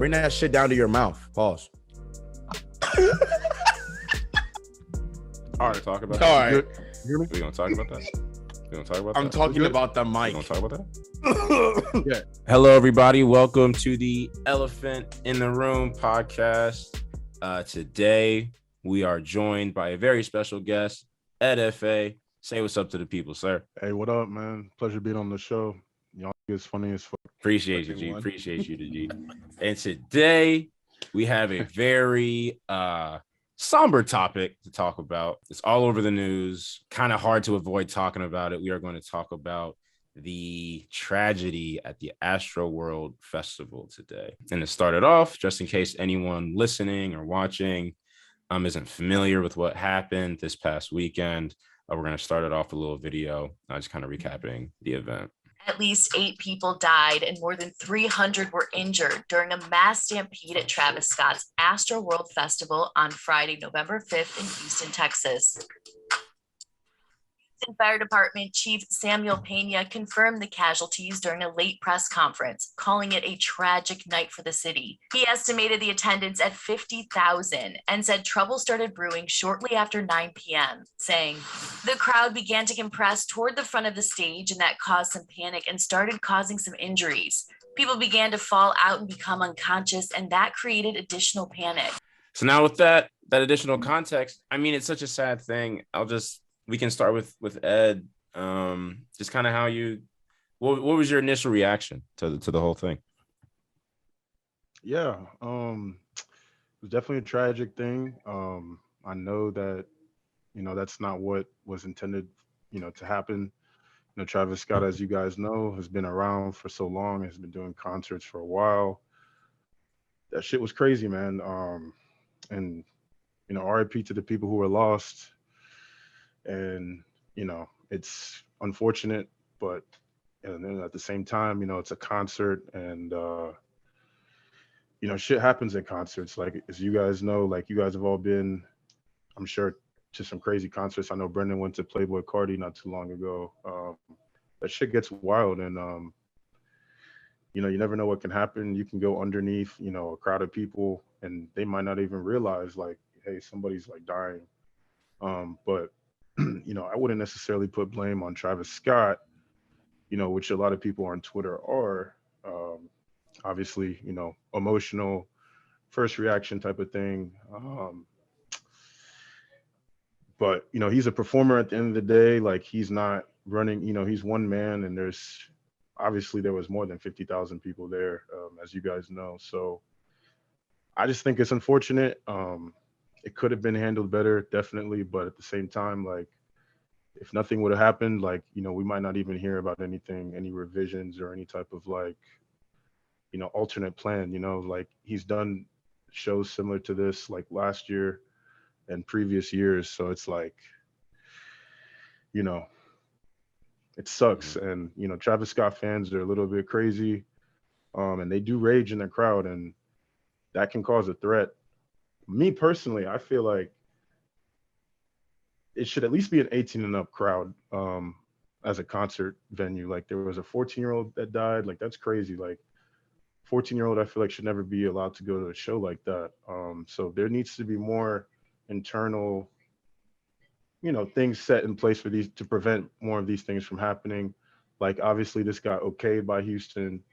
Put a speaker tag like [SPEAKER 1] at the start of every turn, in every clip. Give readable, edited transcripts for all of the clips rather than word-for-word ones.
[SPEAKER 1] Bring that shit down to your mouth. Pause.
[SPEAKER 2] All right, talk about
[SPEAKER 1] All
[SPEAKER 2] that.
[SPEAKER 1] right.
[SPEAKER 2] We're gonna talk about that.
[SPEAKER 1] I'm talking about the mic.
[SPEAKER 2] We're gonna talk about that.
[SPEAKER 1] Yeah.
[SPEAKER 2] Hello, everybody. Welcome to the Elephant in the Room podcast. Today we are joined by a very special guest, Ed Efe. Say what's up to the people, sir.
[SPEAKER 3] Hey, what up, man? Pleasure being on the show. Y'all is funny as fuck.
[SPEAKER 2] Appreciate you, G. Appreciate you, G. And today we have a very somber topic to talk about. It's all over the news. Kind of hard to avoid talking about it. We are going to talk about the tragedy at the Astroworld Festival today. And to start it off, just in case anyone listening or watching isn't familiar with what happened this past weekend, we're going to start it off with a little video, just kind of recapping the event.
[SPEAKER 4] At least 8 people died and more than 300 were injured during a mass stampede at Travis Scott's Astroworld Festival on Friday, November 5th in Houston, Texas. Houston Fire Department Chief Samuel Pena confirmed the casualties during a late press conference, calling it a tragic night for the city. He estimated the attendance at 50,000 and said trouble started brewing shortly after 9 p.m., saying, "The crowd began to compress toward the front of the stage and that caused some panic and started causing some injuries. People began to fall out and become unconscious, and that created additional panic."
[SPEAKER 2] So now with that additional context, I mean, it's such a sad thing. We can start with Ed. Just kind of how what was your initial reaction to the whole thing?
[SPEAKER 3] Yeah, it was definitely a tragic thing. I know that, that's not what was intended, to happen. Travis Scott, as you guys know, has been around for so long, has been doing concerts for a while. That shit was crazy, man. And, RIP to the people who were lost. And, it's unfortunate, but and then at the same time, it's a concert and, shit happens at concerts. Like, as you guys know, like you guys have all been, I'm sure, to some crazy concerts. I know Brendan went to Playboy Cardi not too long ago. That shit gets wild. And, you never know what can happen. You can go underneath, a crowd of people and they might not even realize like, hey, somebody's like dying. But I wouldn't necessarily put blame on Travis Scott, which a lot of people on Twitter are. Obviously, emotional, first reaction type of thing. But, he's a performer at the end of the day. Like, he's not running, he's one man, and there was more than 50,000 people there, as you guys know. So I just think it's unfortunate. It could have been handled better, definitely. But at the same time, like, if nothing would have happened, like, we might not even hear about anything, any revisions or any type of like, alternate plan, like he's done shows similar to this like last year and previous years. So it's like, it sucks. And, Travis Scott fans are a little bit crazy. And they do rage in the crowd, and that can cause a threat. Me personally, I feel like it should at least be an 18 and up crowd as a concert venue. Like, there was a 14-year-old that died. Like, that's crazy. Like, 14-year-old, I feel like should never be allowed to go to a show like that. So there needs to be more internal, things set in place for these to prevent more of these things from happening. Like, obviously this got okayed by Houston,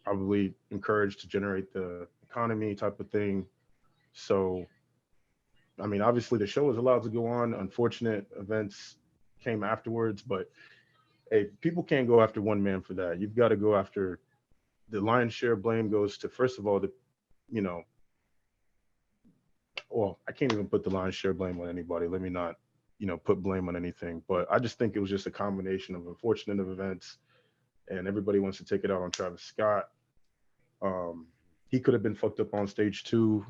[SPEAKER 3] probably encouraged to generate the economy type of thing. So, I mean, obviously the show was allowed to go on. Unfortunate events came afterwards, but hey, people can't go after one man for that. You've got to go after the lion's share. Blame goes to, first of all, well, I can't even put the lion's share blame on anybody. Let me not, put blame on anything. But I just think it was just a combination of unfortunate events, and everybody wants to take it out on Travis Scott. He could have been fucked up on stage too.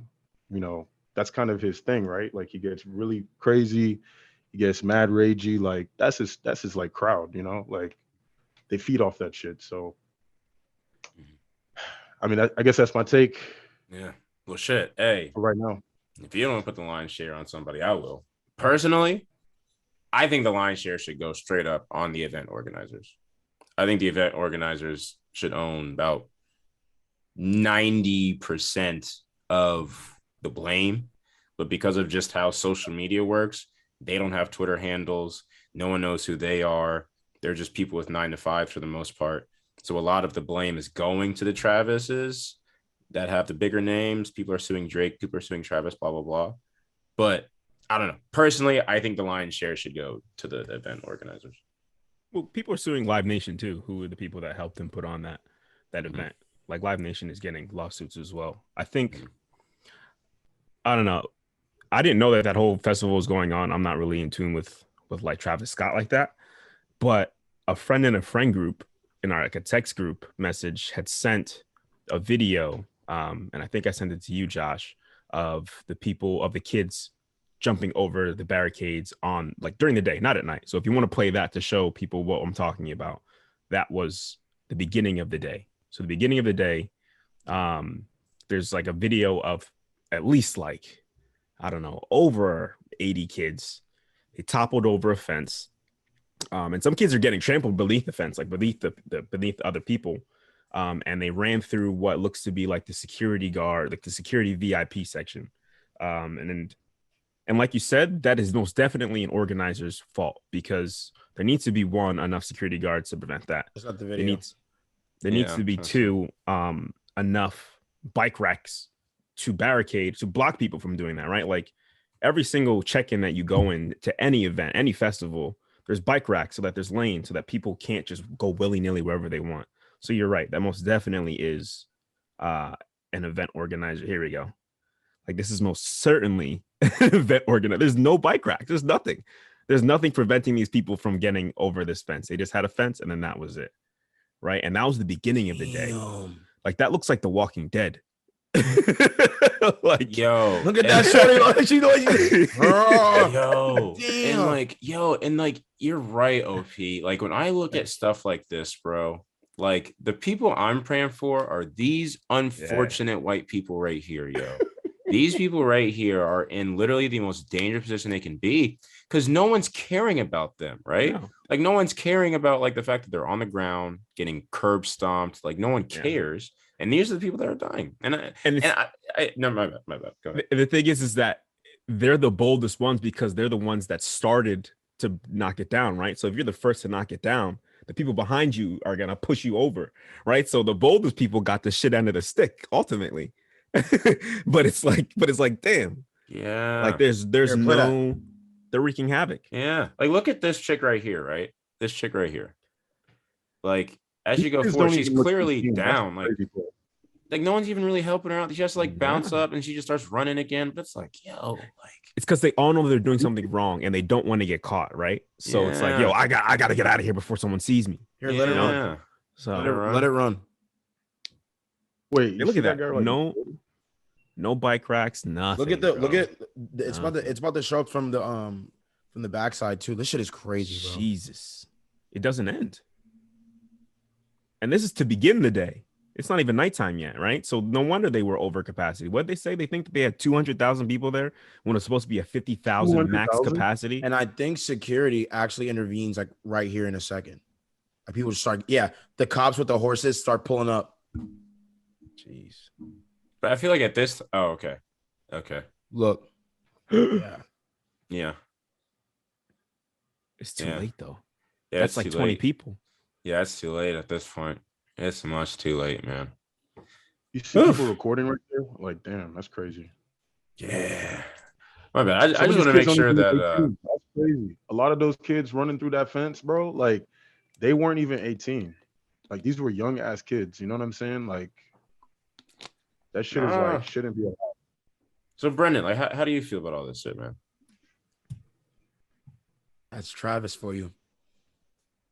[SPEAKER 3] That's kind of his thing, right? Like, he gets really crazy, he gets mad ragey. Like, that's his like crowd, like they feed off that shit. So, I mean, I guess that's my take.
[SPEAKER 2] Yeah. Well, shit. Hey,
[SPEAKER 3] for right now,
[SPEAKER 2] if you don't want to put the lion's share on somebody, I will. Personally, I think the lion's share should go straight up on the event organizers. I think the event organizers should own about 90% of the blame, but because of just how social media works, they don't have Twitter handles. No one knows who they are. They're just people with 9 to 5 for the most part. So a lot of the blame is going to the Travises that have the bigger names. People are suing Drake, people are suing Travis, blah, blah, blah. But I don't know. Personally, I think the lion's share should go to the event organizers.
[SPEAKER 5] Well, people are suing Live Nation too, who are the people that helped them put on that event. Like Live Nation is getting lawsuits as well. I think, I don't know. I didn't know that whole festival was going on. I'm not really in tune with like Travis Scott like that. But a friend in a friend group in our like a text group message had sent a video, and I think I sent it to you, Josh, of the kids jumping over the barricades on like during the day, not at night. So if you want to play that to show people what I'm talking about, that was the beginning of the day. So the beginning of the day, there's like a video of at least like, I don't know, over 80 kids. They toppled over a fence. And some kids are getting trampled beneath the fence, like beneath beneath other people. And they ran through what looks to be like the security guard, like the security VIP section. And like you said, that is most definitely an organizer's fault, because there needs to be enough security guards to prevent that.
[SPEAKER 1] It's not the video.
[SPEAKER 5] There needs to be two, enough bike racks to barricade, to block people from doing that, right? Like every single check-in that you go in to any event, any festival, there's bike racks so that there's lanes so that people can't just go willy-nilly wherever they want. So you're right. That most definitely is an event organizer. Here we go. Like this is most certainly an event organizer. There's no bike racks. There's nothing. There's nothing preventing these people from getting over this fence. They just had a fence and then that was it. Right. And that was the beginning of the day. Like that looks like The Walking Dead. Like,
[SPEAKER 2] yo,
[SPEAKER 1] look at that shorty. She know
[SPEAKER 2] yo, and like you're right, OP. Like when I look at stuff like this, bro, like the people I'm praying for are these unfortunate white people right here, yo. These people right here are in literally the most dangerous position they can be, because no one's caring about them, right? No. Like no one's caring about like the fact that they're on the ground getting curb stomped. Like no one cares. And these are the people that are dying. No, my bad. Go ahead.
[SPEAKER 5] The thing is that they're the boldest ones because they're the ones that started to knock it down, right? So if you're the first to knock it down, the people behind you are gonna push you over, right? So the boldest people got the shit end of the stick ultimately. but it's like, damn.
[SPEAKER 2] Yeah.
[SPEAKER 5] Like they're wreaking havoc.
[SPEAKER 2] Yeah. Like look at this chick right here, right? This chick right here. Like as you go forward, she's clearly down. Like no one's even really helping her out. She has to like bounce up and she just starts running again. But it's like, yo, like
[SPEAKER 5] it's because they all know they're doing something wrong and they don't want to get caught, right? So it's like, yo, I gotta get out of here before someone sees me.
[SPEAKER 1] Here, let it run.
[SPEAKER 5] So
[SPEAKER 1] let it run.
[SPEAKER 3] Wait,
[SPEAKER 5] look at that. Guy, like, no bike racks, nothing.
[SPEAKER 1] Look at it's about to show up from the backside too. This shit is crazy, bro.
[SPEAKER 5] Jesus. It doesn't end. And this is to begin the day. It's not even nighttime yet, right? So no wonder they were over capacity. What did they say? They think that they had 200,000 people there when it's supposed to be a 50,000 max capacity.
[SPEAKER 1] And I think security actually intervenes like right here in a second. Like people just start, the cops with the horses start pulling up.
[SPEAKER 5] Jeez.
[SPEAKER 2] But I feel like at this, okay.
[SPEAKER 1] Look.
[SPEAKER 2] Yeah.
[SPEAKER 5] It's too late though.
[SPEAKER 2] Yeah,
[SPEAKER 5] that's like 20 people.
[SPEAKER 2] Yeah, it's too late at this point. It's much too late, man.
[SPEAKER 3] You see people recording right there? Like, damn, that's crazy.
[SPEAKER 2] Yeah. My bad. I just want to make sure that
[SPEAKER 3] that's crazy. A lot of those kids running through that fence, bro, like they weren't even 18. Like these were young ass kids. You know what I'm saying? Like that shit is like shouldn't be allowed.
[SPEAKER 2] So Brendan, like how do you feel about all this shit, man?
[SPEAKER 1] That's Travis for you.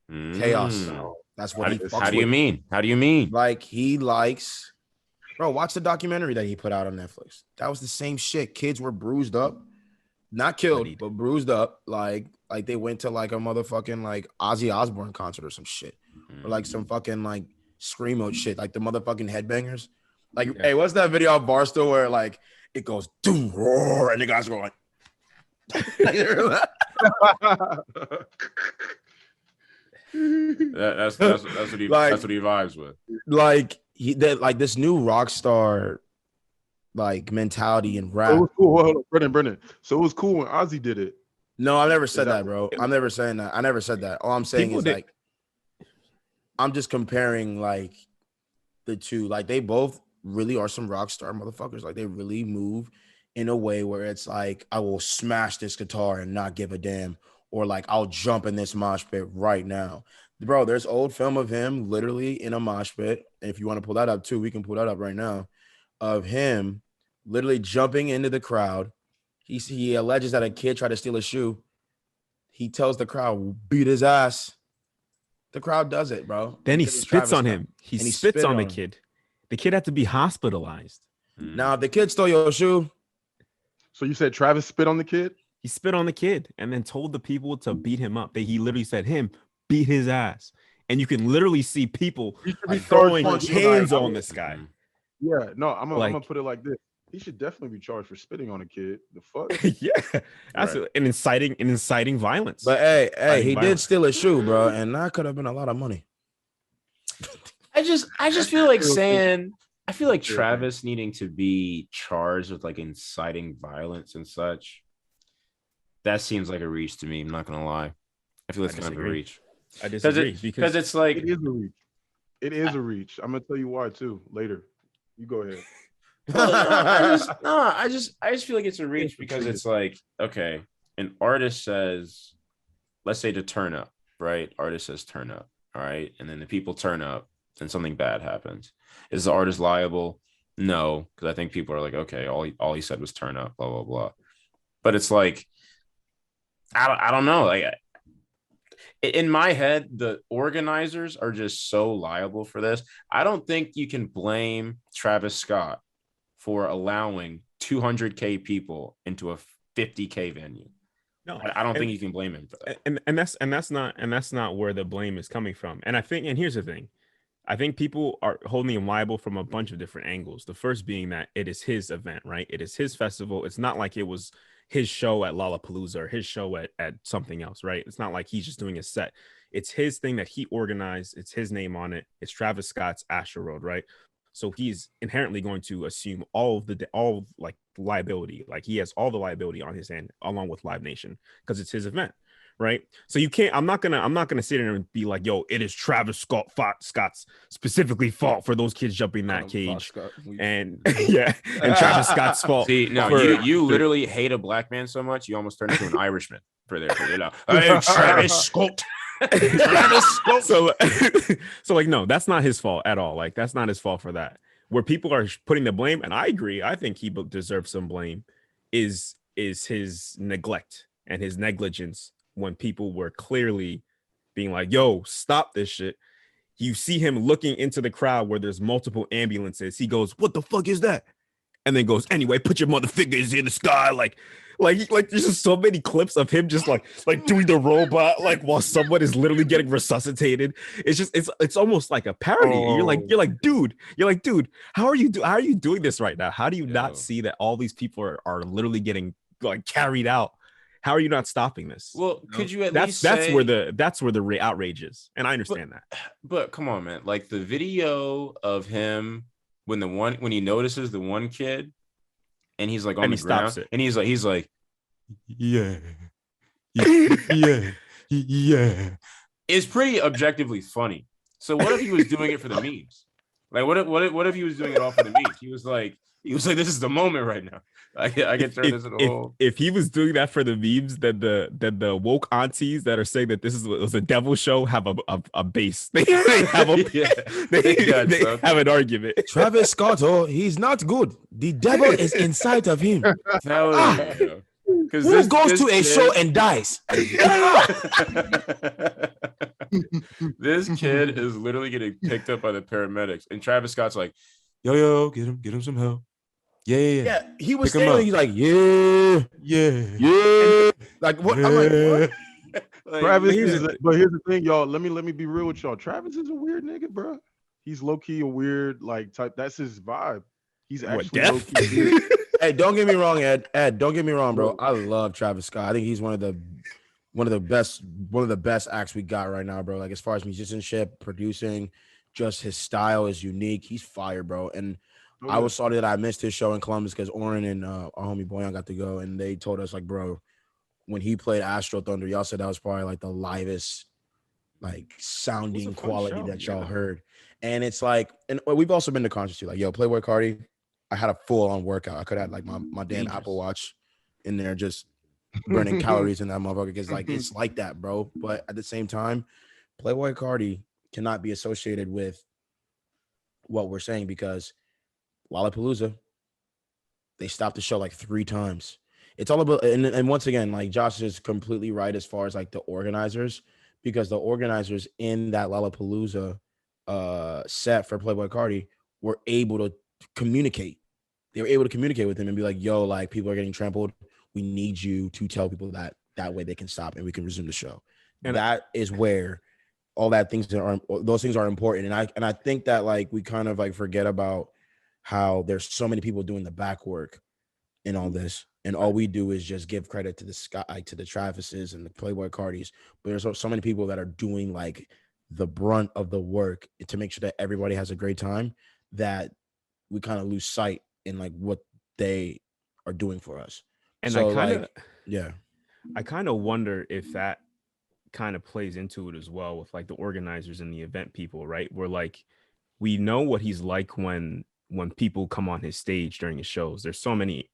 [SPEAKER 1] Chaos. That's what he fucks with.
[SPEAKER 2] How do you mean? How do you mean?
[SPEAKER 1] Like he likes, bro, watch the documentary that he put out on Netflix. That was the same shit. Kids were bruised up, not killed, but bruised up. Like they went to like a motherfucking like Ozzy Osbourne concert or some shit. Or like some fucking like screamo shit, like the motherfucking headbangers. Like, hey, what's that video of Barstool where like it goes doom roar and the guys go like
[SPEAKER 2] that's what he vibes with.
[SPEAKER 1] Like that like this new rock star like mentality and
[SPEAKER 3] So it
[SPEAKER 1] rap.
[SPEAKER 3] was cool. Hold on, Brennan. So it was cool when Ozzy did it.
[SPEAKER 1] No, I never said
[SPEAKER 3] that
[SPEAKER 1] that, bro. I'm never saying that. I never said that. All I'm saying
[SPEAKER 5] People
[SPEAKER 1] is
[SPEAKER 5] did-
[SPEAKER 1] like I'm just comparing like the two. Like they both really are some rock star motherfuckers. Like they really move in a way where it's like I will smash this guitar and not give a damn, or like I'll jump in this mosh pit right now. Bro, there's old film of him literally in a mosh pit. And if you want to pull that up too, we can pull that up right now. Of him literally jumping into the crowd. He alleges that a kid tried to steal a shoe. He tells the crowd, beat his ass. The crowd does it, bro.
[SPEAKER 5] Then he
[SPEAKER 1] Because it's
[SPEAKER 5] spits
[SPEAKER 1] Travis
[SPEAKER 5] on
[SPEAKER 1] Scott.
[SPEAKER 5] him. He
[SPEAKER 1] And he
[SPEAKER 5] spits
[SPEAKER 1] spit
[SPEAKER 5] on the
[SPEAKER 1] on him.
[SPEAKER 5] kid. The kid had to be hospitalized.
[SPEAKER 1] Now, if the kid stole your shoe,
[SPEAKER 3] So you said Travis spit on the kid?
[SPEAKER 5] He spit on the kid and then told the people to beat him up. He literally said, beat his ass. And you can literally see people
[SPEAKER 3] He should be
[SPEAKER 1] Like,
[SPEAKER 5] throwing
[SPEAKER 3] charged for
[SPEAKER 5] hands
[SPEAKER 3] like-
[SPEAKER 5] on this guy.
[SPEAKER 3] Yeah, no, I'm
[SPEAKER 5] Like-
[SPEAKER 3] gonna put it like this. He should definitely be charged for spitting on a kid. The fuck?
[SPEAKER 5] Yeah, that's an inciting violence.
[SPEAKER 1] but hey, he did
[SPEAKER 5] violence.
[SPEAKER 1] steal a shoe, bro, and that could have been a lot of money.
[SPEAKER 2] I just feel like
[SPEAKER 3] Real thing.
[SPEAKER 2] saying I feel like
[SPEAKER 3] Real thing.
[SPEAKER 2] Travis needing to be charged with like inciting violence and such. That seems like a reach to me. I'm not gonna lie. I feel it's kind of a
[SPEAKER 5] disagree.
[SPEAKER 2] reach
[SPEAKER 5] I disagree
[SPEAKER 2] because it's like
[SPEAKER 3] It is a reach. It is a reach. I'm gonna tell you why too later. You go ahead.
[SPEAKER 2] I just feel like it's a reach because it's like, okay, an artist says, let's say to turn up, right? Artist says turn up, all right, and then the people turn up, and something bad happens. Is the artist liable? No, because I think people are like, okay, all he said was turn up, blah blah blah. But it's like, I don't know, like. In my head, the organizers are just so liable for this. I don't think you can blame Travis Scott for allowing 200K people into a 50K venue.
[SPEAKER 5] no,
[SPEAKER 2] I don't think you can blame him for that.
[SPEAKER 5] and that's not where the blame is coming from. And here's the thing. I think people are holding him liable from a bunch of different angles. The first being that it is his event, right? It is his festival. It's not like it was his show at Lollapalooza or his show at something else, right? It's not like he's just doing a set. It's his thing that he organized. It's his name on it. It's Travis Scott's Astroworld, right? So he's inherently going to assume all like liability. Like he has all the liability on his hand along with Live Nation because it's his event, right? So you can't. I'm not gonna sit there and be like, "Yo, it is Travis Scott's specifically fault for those kids jumping that cage." And yeah, and Travis Scott's fault.
[SPEAKER 2] See, no, you literally hate a black man so much you almost turn into an Irishman for their, you know. Hey, Travis Scott. Travis Scott.
[SPEAKER 5] So like, no, that's not his fault at all. Like, that's not his fault for that. Where people are putting the blame, and I agree, I think he deserves some blame, is his neglect and his negligence when people were clearly being like, yo, stop this shit. You see him looking into the crowd where there's multiple ambulances. He goes, what the fuck is that? And then goes, anyway, put your mother fingers in the sky. Like there's just so many clips of him just like doing the robot, like while someone is literally getting resuscitated. It's just, it's almost like a parody. You're like, dude, how are you doing this right now? How do you not see that all these people are literally getting like carried out? How are you not stopping this?
[SPEAKER 2] Well, could you at least say...
[SPEAKER 5] that's where the outrage is, and I understand that.
[SPEAKER 2] But come on, man! Like the video of him when he notices the one kid, and he's like on the ground, and he's like, yeah, it's pretty objectively funny. So what if he was doing it for the memes? Like what if he was doing it all for the memes? He was like, this is the moment right now. I can turn this into a whole.
[SPEAKER 5] If he was doing that for the memes, then the woke aunties that are saying that this was a devil show have a base. They have have an argument.
[SPEAKER 1] Travis Scott, he's not good. The devil is inside of him. Who goes to a show and dies?
[SPEAKER 2] This kid is literally getting picked up by the paramedics, and Travis Scott's like, yo, get him some help. Yeah.
[SPEAKER 1] He was saying, he's like, yeah. Like what? I'm like, what?
[SPEAKER 3] Travis but here's the thing, y'all. Let me be real with y'all. Travis is a weird nigga, bro. He's low key a weird like type. That's his vibe. He's actually low key.
[SPEAKER 1] Hey, don't get me wrong, Ed. Don't get me wrong, bro. I love Travis Scott. I think he's one of the best acts we got right now, bro. Like as far as musicianship, producing, just his style is unique. He's fire, bro. And I was sorry that I missed his show in Columbus because Oren and our homie Boyan got to go, and they told us like, bro, when he played Astro Thunder, y'all said that was probably like the livest, like sounding quality that y'all heard. And it's like, and we've also been to concerts too. Like, yo, Playboy Cardi, I had a full on workout. I could have like my damn Apple Watch in there just burning calories in that motherfucker because like it's like that, bro. But at the same time, Playboy Cardi cannot be associated with what we're saying because Lollapalooza, they stopped the show like 3 times. It's all about, and once again, like Josh is completely right as far as like the organizers, because the organizers in that Lollapalooza set for Playboy Cardi were able to communicate. They were able to communicate with him and be like, yo, like people are getting trampled. We need you to tell people that way they can stop and we can resume the show. And that is where all that those things are important. And I think that like we kind of like forget about how there's so many people doing the back work in all this. And all we do is just give credit to the sky, to the Travises and the Playboy Cardis. But there's so many people that are doing like the brunt of the work to make sure that everybody has a great time, that we kind of lose sight in like what they are doing for us.
[SPEAKER 5] And
[SPEAKER 1] so
[SPEAKER 5] I kind of wonder if that kind of plays into it as well with like the organizers and the event people, right? Where like we know what he's like when people come on his stage during his shows. There's so many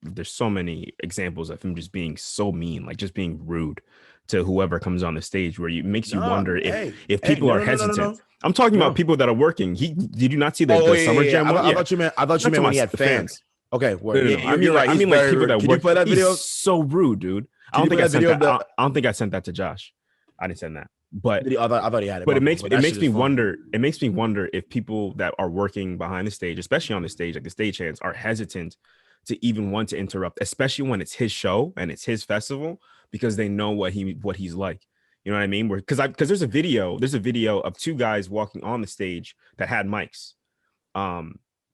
[SPEAKER 5] examples of him just being so mean, like just being rude to whoever comes on the stage, where it makes you wonder if people are hesitant. No. I'm talking about people that are working. Did you not see the Summer Jam one?
[SPEAKER 1] I thought you meant when he had fans. Okay, well,
[SPEAKER 5] I mean, right. I mean, like people that work. Play that video? He's so rude, dude. I don't think I sent that. I don't think I sent that to Josh. I didn't send that. But
[SPEAKER 1] I thought he had it.
[SPEAKER 5] But it makes me wonder. It makes me wonder if people that are working behind the stage, especially on the stage, like the stagehands, are hesitant to even want to interrupt, especially when it's his show and it's his festival, because they know what he's like. You know what I mean? Because there's a video of 2 guys walking on the stage that had mics.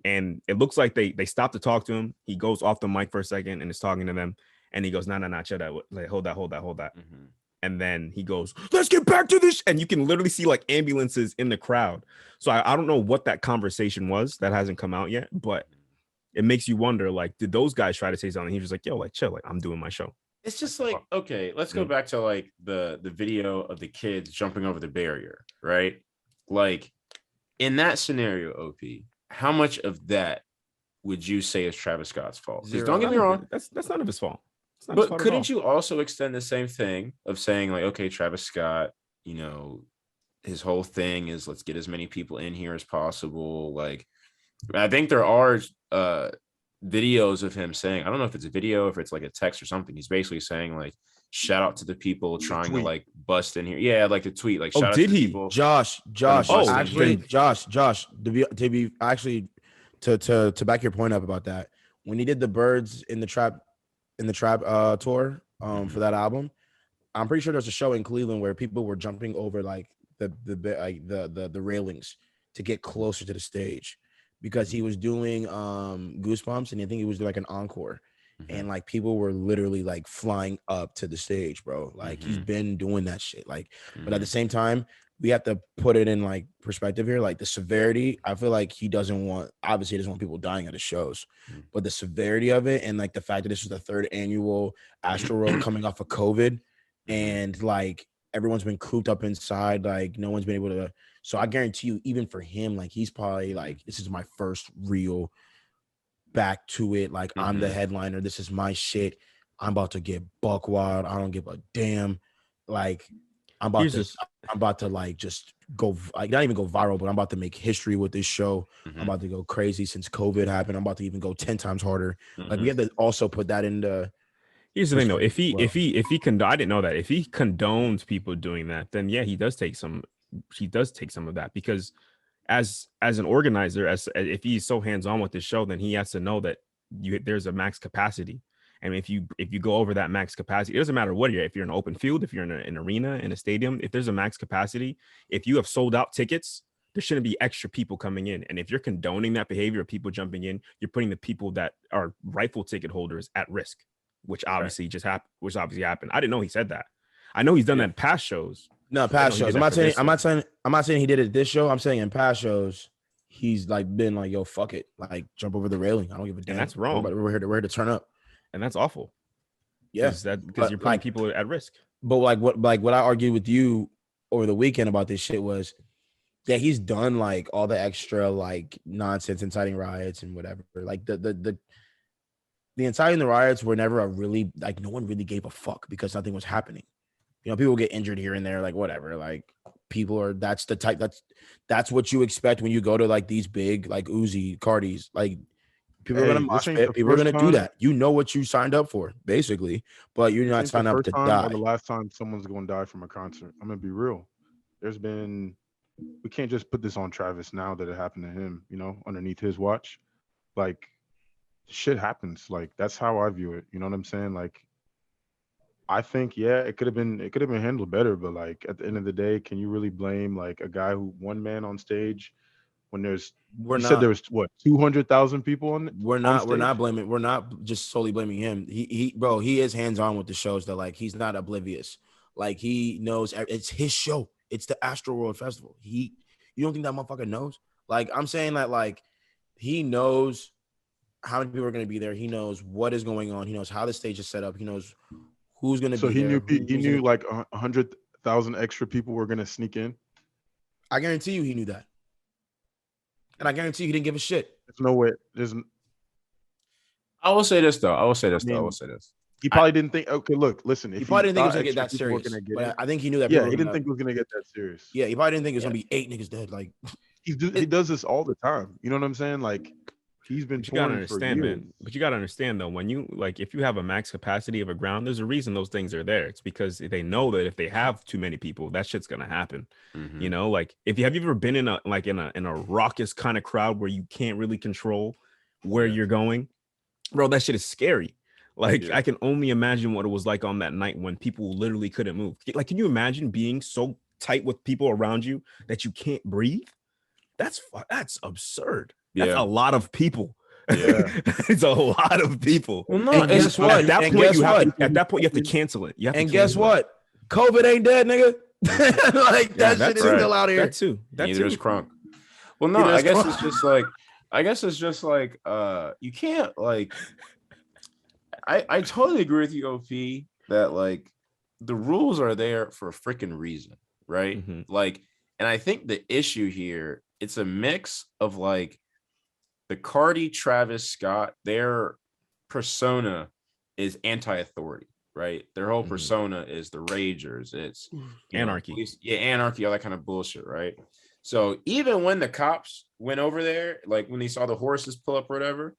[SPEAKER 5] And it looks like they stopped to talk to him. He goes off the mic for a second and is talking to them. And he goes, no, chill that. Like, hold that. Mm-hmm. And then he goes, let's get back to this. And you can literally see like ambulances in the crowd. So I don't know what that conversation was. That hasn't come out yet. But it makes you wonder, like, did those guys try to say something? He's just like, yo, like, chill. Like, I'm doing my show.
[SPEAKER 2] It's just like, okay, let's go back to like the video of the kids jumping over the barrier, right? Like in that scenario, OP, how much of that would you say is Travis Scott's fault? Because don't get me wrong,
[SPEAKER 5] that's none of his fault.
[SPEAKER 2] But couldn't you also extend the same thing of saying like, okay, Travis Scott, you know, his whole thing is let's get as many people in here as possible. Like, I think there are videos of him saying, I don't know if it's a video, if it's like a text or something. He's basically saying like, shout out to the people trying to like bust in here. Yeah, like the tweet, like, shout out to the people.
[SPEAKER 1] Josh, to back your point up about that, when he did the Birds in the Trap tour for that album, I'm pretty sure there's a show in Cleveland where people were jumping over like the railings to get closer to the stage because he was doing Goosebumps, and I think he was doing like an encore. And like people were literally like flying up to the stage, bro. Like he's been doing that shit. Like, but at the same time, we have to put it in like perspective here. Like the severity, I feel like he doesn't want people dying at his shows, but the severity of it, and like the fact that this was the 3rd annual Astroworld coming off of COVID, and like everyone's been cooped up inside, like no one's been able to. So I guarantee you, even for him, like he's probably like, this is my first real back to it. Like I'm the headliner. This is my shit. I'm about to get buck wild. I don't give a damn. Like I'm about to like just go, like not even go viral, but I'm about to make history with this show. I'm about to go crazy since COVID happened. I'm about to even go 10 times harder. Like we have to also put that into.
[SPEAKER 5] Here's the thing though. If he I didn't know that. If he condones people doing that, then yeah, he does take some of that, because as an organizer, as if he's so hands-on with this show, then he has to know that there's a max capacity. And if you go over that max capacity, it doesn't matter what you're, if you're in an open field, if you're in an arena, in a stadium, if there's a max capacity, if you have sold out tickets, there shouldn't be extra people coming in. And if you're condoning that behavior of people jumping in, you're putting the people that are rightful ticket holders at risk, which obviously happened. I didn't know he said that. I know he's done that in past shows,
[SPEAKER 1] No, past shows. I'm not saying he did it at this show. I'm saying in past shows, he's like been like, yo, fuck it. Like jump over the railing. I don't give a damn.
[SPEAKER 5] And that's wrong.
[SPEAKER 1] We're here to turn up.
[SPEAKER 5] And that's awful.
[SPEAKER 1] Yeah.
[SPEAKER 5] Because you're putting people at risk.
[SPEAKER 1] But what I argued with you over the weekend about this shit was that he's done like all the extra like nonsense, inciting riots and whatever. Like the inciting the riots were never a really like no one really gave a fuck because nothing was happening. You know, people get injured here and there, like whatever. Like people are that's what you expect when you go to like these big like Uzi Cardis. Like people are gonna mosh pit, people are gonna do that. You know what you signed up for, basically, but you're not signed up to die.
[SPEAKER 3] Or the last time someone's gonna die from a concert. I'm gonna be real. We can't just put this on Travis now that it happened to him, you know, underneath his watch. Like shit happens. Like that's how I view it. You know what I'm saying? Like I think, yeah, it could have been handled better, but like at the end of the day, can you really blame like a guy who one man on stage when said there was what 200,000 people on?
[SPEAKER 1] We're not blaming. We're not just solely blaming him. He is hands on with the shows. That like he's not oblivious. Like he knows it's his show. It's the Astroworld Festival. You don't think that motherfucker knows? Like I'm saying that like he knows how many people are going to be there. He knows what is going on. He knows how the stage is set up. He knows who's going to be there.
[SPEAKER 3] So he knew like 100,000 extra people were going to sneak in.
[SPEAKER 1] I guarantee you he knew that. And I guarantee you he didn't give a shit.
[SPEAKER 3] There's no way.
[SPEAKER 2] I will say this though.
[SPEAKER 3] He probably didn't think. Okay, look, listen.
[SPEAKER 1] He probably didn't think it was gonna get that serious. But I think he knew that.
[SPEAKER 3] Yeah, he didn't think it was gonna get that serious.
[SPEAKER 1] Yeah, he probably didn't think it was gonna be 8 niggas dead. Like
[SPEAKER 3] he does this all the time. You know what I'm saying? Like he's been.
[SPEAKER 5] You gotta understand, man. But you gotta understand though, when you like, if you have a max capacity of a ground, there's a reason those things are there. It's because they know that if they have too many people, that shit's gonna happen.
[SPEAKER 2] Mm-hmm.
[SPEAKER 5] You know, like have you ever been in a raucous kind of crowd where you can't really control where you're going, bro? That shit is scary. Like I can only imagine what it was like on that night when people literally couldn't move. Like, can you imagine being so tight with people around you that you can't breathe? That's absurd. That's a lot of people.
[SPEAKER 3] Yeah,
[SPEAKER 5] it's a lot of people.
[SPEAKER 2] Well, no,
[SPEAKER 5] guess what? At that point, you have to cancel it.
[SPEAKER 1] Guess what? COVID ain't dead, nigga. Like that shit is still out here.
[SPEAKER 5] That too.
[SPEAKER 2] Neither is Crunk. Well, no, I guess it's just like you can't like. I totally agree with you, OP, that like the rules are there for a freaking reason, right?
[SPEAKER 5] Mm-hmm.
[SPEAKER 2] Like, and I think the issue here, it's a mix of like the Cardi, Travis Scott, their persona is anti-authority, right? Their whole persona is the ragers. It's
[SPEAKER 5] anarchy.
[SPEAKER 2] Anarchy, all that kind of bullshit, right? So even when the cops went over there, like when they saw the horses pull up or whatever,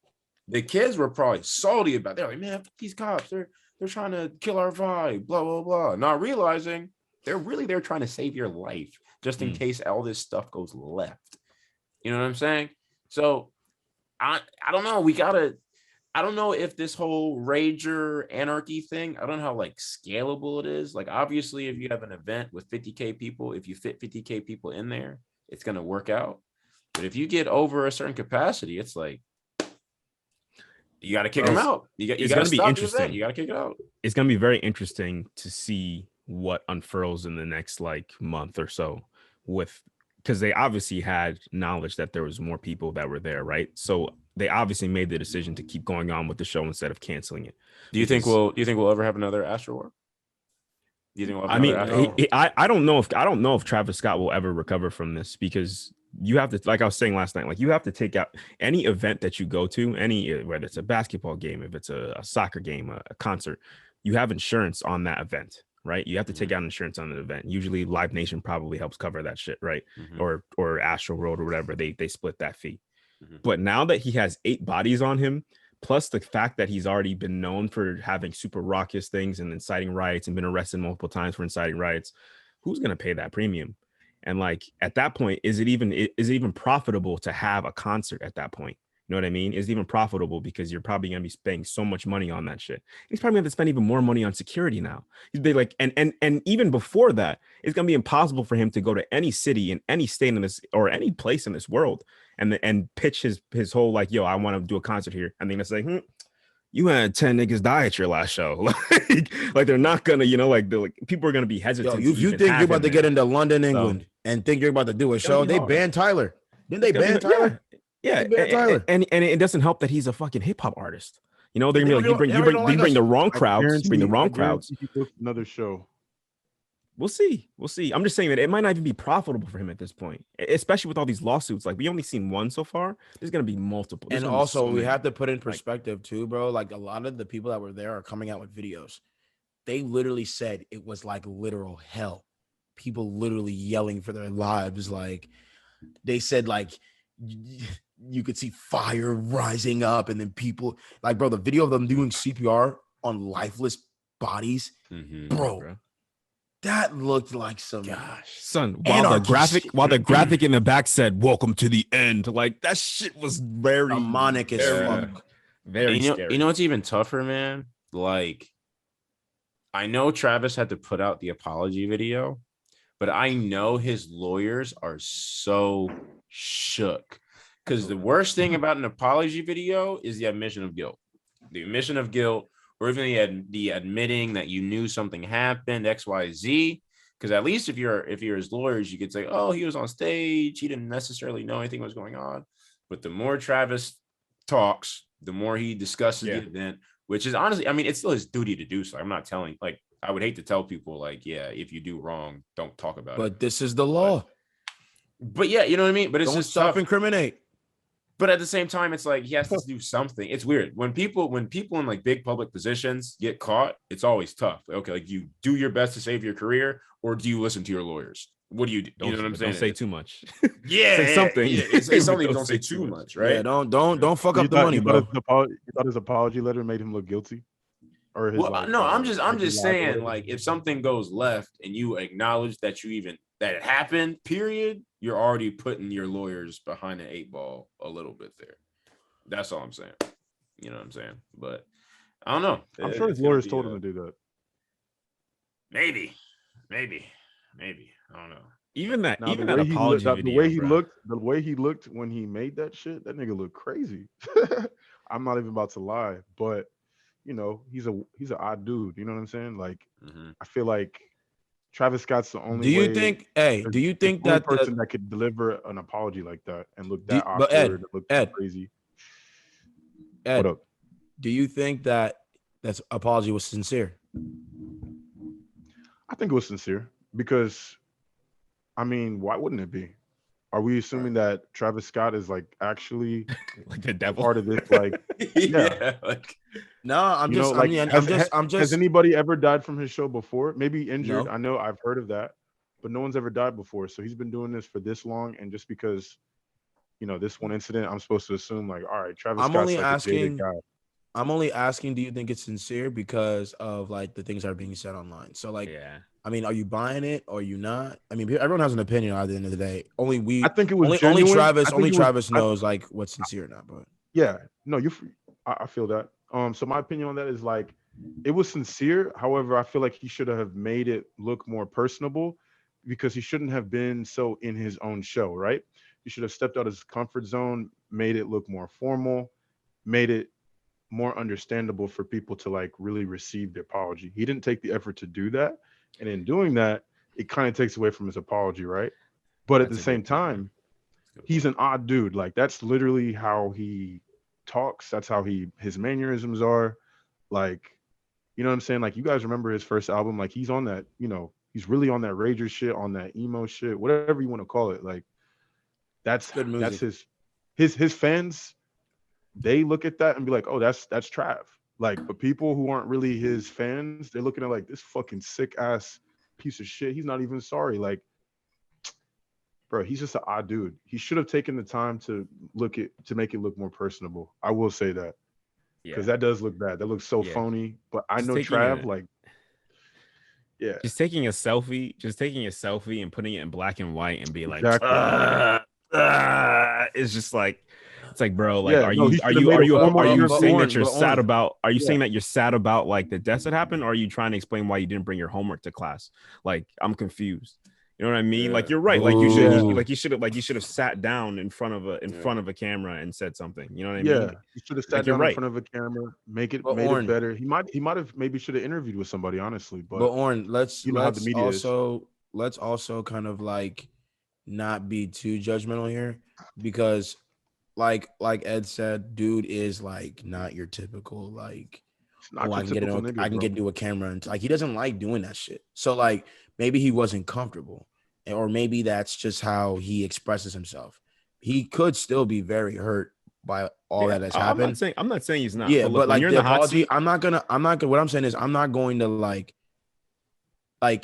[SPEAKER 2] the kids were probably salty about it. They're like, man, these cops, they're trying to kill our vibe, blah, blah, blah. Not realizing they're trying to save your life just in case all this stuff goes left. You know what I'm saying? So I don't know. I don't know if this whole rager anarchy thing, I don't know how like scalable it is. Like obviously if you have an event with 50K people, if you fit 50K people in there, it's going to work out. But if you get over a certain capacity, it's like, you got to kick them out. You got to be interesting. You got to kick it out.
[SPEAKER 5] It's going to be very interesting to see what unfurls in the next like month or so because they obviously had knowledge that there was more people that were there, right? So they obviously made the decision to keep going on with the show instead of canceling it.
[SPEAKER 2] Do you think we'll ever have another Astroworld? Do you think we'll have
[SPEAKER 5] I don't know if Travis Scott will ever recover from this because you have to, like I was saying last night, like you have to take out any event that you go to, whether it's a basketball game, if it's a soccer game, a concert, you have insurance on that event, right? You have to take out insurance on the event. Usually Live Nation probably helps cover that shit, right?
[SPEAKER 2] Mm-hmm.
[SPEAKER 5] Or Astroworld or whatever, they split that fee. Mm-hmm. But now that he has 8 bodies on him, plus the fact that he's already been known for having super raucous things and inciting riots and been arrested multiple times for inciting riots, who's going to pay that premium? And like at that point, is it even profitable to have a concert at that point? You know what I mean? Is it even profitable because you're probably going to be spending so much money on that shit? He's probably going to spend even more money on security now. They like, and even before that, it's going to be impossible for him to go to any city in any state in this or any place in this world and pitch his whole like, yo, I want to do a concert here. And then it's like, you had 10 niggas die at your last show. Like they're not gonna, like people are gonna be hesitant.
[SPEAKER 1] Yo, you think you're about to get into London, England, and think you're about to do a show? They banned Tyler. Didn't they ban Tyler?
[SPEAKER 5] Yeah, and it doesn't help that he's a fucking hip hop artist. They're gonna be like, you bring the wrong crowds. You bring the wrong crowds.
[SPEAKER 3] Another show.
[SPEAKER 5] We'll see. I'm just saying that it might not even be profitable for him at this point, especially with all these lawsuits. Like we only seen one so far. There's gonna be multiple.
[SPEAKER 1] And also, we have to put in perspective too, bro. Like a lot of the people that were there are coming out with videos. They literally said it was like literal hell. People literally yelling for their lives. Like they said, like you could see fire rising up, and then people like, bro, the video of them doing CPR on lifeless bodies, bro. That looked like some
[SPEAKER 5] son. While the graphic in the back said "Welcome to the end," like that shit was very
[SPEAKER 1] demonic as fuck.
[SPEAKER 5] Very scary.
[SPEAKER 2] You know what's even tougher, man? Like, I know Travis had to put out the apology video, but I know his lawyers are so shook because the worst thing about an apology video is the admission of guilt. The admission of guilt. Or even the admitting that you knew something happened, X, Y, Z. Because at least if you're his lawyers, you could say, oh, he was on stage. He didn't necessarily know anything was going on. But the more Travis talks, the more he discusses the event, which is honestly, I mean, it's still his duty to do so. I'm not telling, like, I would hate to tell people, like, yeah, if you do wrong, don't talk about it.
[SPEAKER 1] But this is the law.
[SPEAKER 2] But yeah, you know what I mean? But it's
[SPEAKER 1] don't
[SPEAKER 2] just
[SPEAKER 1] self-incriminate.
[SPEAKER 2] But at the same time, it's like he has to do something. It's weird when people in like big public positions get caught. It's always tough. Okay, like you do your best to save your career, or do you listen to your lawyers? What do you do? You know what I'm saying?
[SPEAKER 5] Don't say too much.
[SPEAKER 2] Yeah,
[SPEAKER 5] say something.
[SPEAKER 2] Yeah, say something. Don't say too much, right?
[SPEAKER 1] Yeah, don't fuck up the money, bro.
[SPEAKER 3] You thought his apology letter made him look guilty, or his?
[SPEAKER 2] Well, no, I'm just saying, like, if something goes left and you acknowledge that that it happened, period, you're already putting your lawyers behind the 8 ball a little bit there. That's all I'm saying. You know what I'm saying? But I don't know.
[SPEAKER 3] I'm sure his lawyers told him to do that.
[SPEAKER 2] Maybe. I don't know.
[SPEAKER 5] Even that apology
[SPEAKER 3] video, the way he looked when he made that shit, that nigga looked crazy. I'm not even about to lie, but he's an odd dude. You know what I'm saying? Like, I feel like Travis Scott's the only.
[SPEAKER 1] Do you think that
[SPEAKER 3] person that could deliver an apology like that and look that awkward, look crazy?
[SPEAKER 1] Ed,
[SPEAKER 3] what up?
[SPEAKER 1] Do you think that apology was sincere?
[SPEAKER 3] I think it was sincere because, I mean, why wouldn't it be? Are we assuming that Travis Scott is like actually
[SPEAKER 5] like the devil
[SPEAKER 3] part of this? Like, yeah.
[SPEAKER 1] No, I'm just.
[SPEAKER 3] Has anybody ever died from his show before? Maybe injured.
[SPEAKER 1] No.
[SPEAKER 3] I know I've heard of that, but no one's ever died before. So he's been doing this for this long, and just because, this one incident, I'm supposed to assume like, all right, Travis Scott's like a jaded guy.
[SPEAKER 1] I'm only asking, do you think it's sincere because of like the things that are being said online? So like, I mean, are you buying it or are you not? I mean, everyone has an opinion at the end of the day. I think it was only Travis knows like what's sincere or not. But
[SPEAKER 3] yeah, no, I feel that. So my opinion on that is like, it was sincere. However, I feel like he should have made it look more personable because he shouldn't have been so in his own show, right? He should have stepped out of his comfort zone, made it look more formal, made it more understandable for people to like really receive the apology. He didn't take the effort to do that. And in doing that, it kind of takes away from his apology, right? But at the same time, he's an odd dude. Like that's literally how he talks. That's how his mannerisms are. Like, you know what I'm saying? Like you guys remember his first album? Like he's on that, he's really on that rager shit, on that emo shit, whatever you want to call it. Like that's good music. That's his fans. They look at that and be like, oh, that's Trav. Like, but people who aren't really his fans, they're looking at like this fucking sick ass piece of shit. He's not even sorry. Like, bro, he's just an odd dude. He should have taken the time to make it look more personable. I will say that. Because that does look bad. That looks so phony. But I know Trav, like, yeah.
[SPEAKER 5] Just taking a selfie and putting it in black and white and be like, it's just like, it's like, bro, like, are you saying that you're sad about? Are you saying that you're sad about like the deaths that happened? Or are you trying to explain why you didn't bring your homework to class? Like, I'm confused. You You know what I mean?
[SPEAKER 2] Yeah.
[SPEAKER 5] Like you're right. Like you should
[SPEAKER 2] Ooh.
[SPEAKER 5] you should have sat down in front of a camera and said something. You know what I
[SPEAKER 3] Yeah,
[SPEAKER 5] mean?
[SPEAKER 3] he should have
[SPEAKER 5] Like
[SPEAKER 3] sat
[SPEAKER 5] you're
[SPEAKER 3] down in
[SPEAKER 5] right.
[SPEAKER 3] front of a camera, made
[SPEAKER 1] But
[SPEAKER 3] it
[SPEAKER 1] Orn,
[SPEAKER 3] better. He might have maybe should have interviewed with somebody, honestly.
[SPEAKER 1] but
[SPEAKER 3] But
[SPEAKER 1] Orn, let's
[SPEAKER 3] you know how the media is.
[SPEAKER 1] let's also kind of like not be too judgmental here, because like Ed said, dude is like not your typical like,
[SPEAKER 3] It's not
[SPEAKER 1] oh,
[SPEAKER 3] your typical nigga,
[SPEAKER 1] I can
[SPEAKER 3] bro.
[SPEAKER 1] get into a camera, and like he doesn't like doing that shit. So like maybe he wasn't comfortable, or maybe that's just how he expresses himself. He could still be very hurt by all that has happened.
[SPEAKER 5] I'm not saying he's not.
[SPEAKER 1] Yeah,
[SPEAKER 5] but look,
[SPEAKER 1] but
[SPEAKER 5] when
[SPEAKER 1] like
[SPEAKER 5] you're
[SPEAKER 1] the
[SPEAKER 5] in the hot
[SPEAKER 1] apology,
[SPEAKER 5] seat,
[SPEAKER 1] I'm not gonna what I'm saying is I'm not going to like